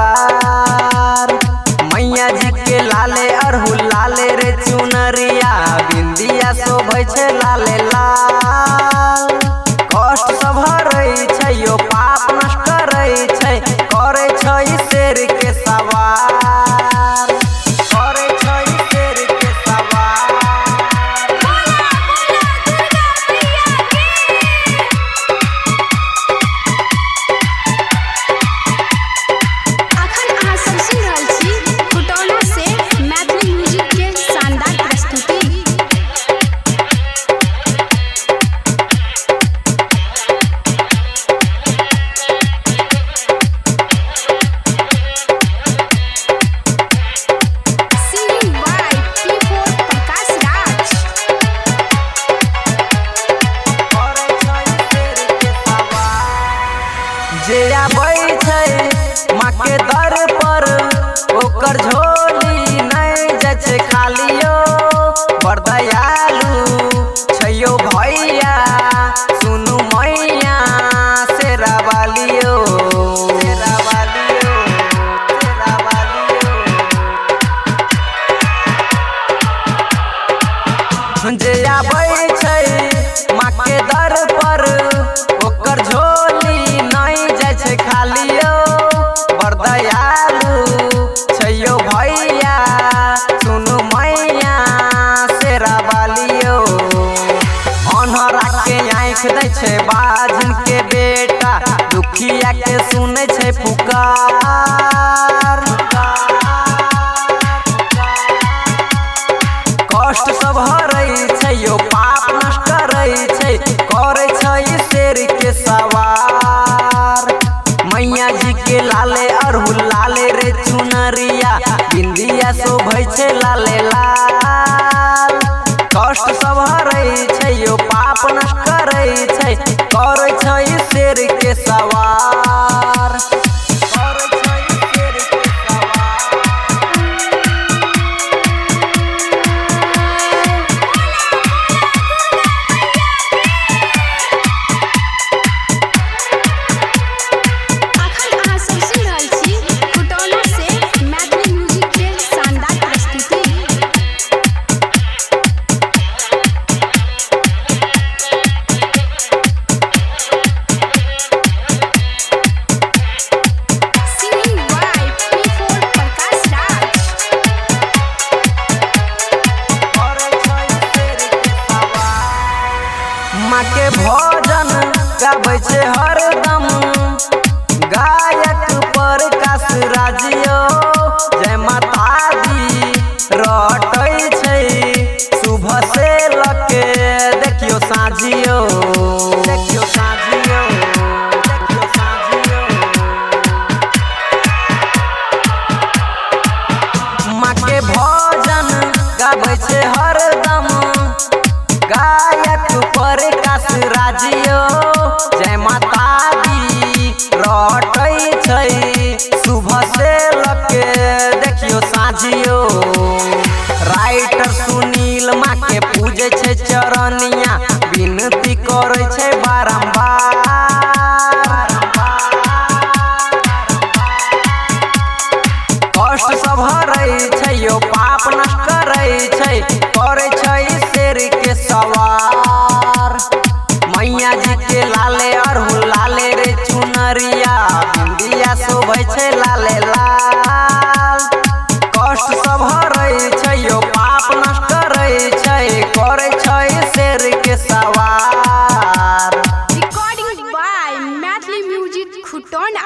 सवार। मैया जी के लाले अरहुल लाले रे चुनरिया, बिंदिया शोभै छै लाले लाल। कष्ट सब हरै छै यो पाप नष्ट करै छै, करै छै शेर के सवार, करै छै शेर के सवार। जे आबै छै माँ के दर पर, ओकर झोली नहीं जाइ छै खालियो। बड़ दयालु छै यो भैया, सुनु मैया शेरा वालियो, शेरा वालियो, शेरा वालियो। जे आबै छै माँ के दर पर, ओकर झोली खालियो। बड़ दयालु छै यो भैया, सुनु मैया शेरा वालियो। अन्हरा के आँख दै छै बाजिन के बेटा, दुखिया के सुनै छै पुकार। कष्ट सब हरै छै यो पाप नष्ट करै छै, करै छै शेर के सवार। मैया जी के लाले अरहुल लाले रे चुनरिया, बिंदिया शोभै छै लाले लाल। कष्ट सब हरै छै यो पाप नष्ट करै छै, करै छै शेर के सवार, करै छै शेर के सवार। माँ के भजन गाबै छै हरदम, गायक प्रकाश राजियो। जय माता दी रटै छै सुबह से लके, देखियो साँझियो, देखियो साँझियो, देखियो साँझियो। माँ के भजन गाबै छै हरदम, गायक प्रकाश राजियो। जय माता दी रटै छै सुबह से लके, देखियो साँझियो। राइटर सुनील माँ के पूजे छै चरनिया, विनती करै छै बारंबार। कष्ट सब हरै छै यो पाप नष्ट करै छै, करै छै शेर के सवार। मैया जी के लाले अरहुल लाले रे चुनरिया, बिंदिया शोभै छै लाले लाल। कष्ट सब हरै छै यो पाप नष्ट करै छै, करै छै शेर के सवार। Recording by Mathli Music Khutona।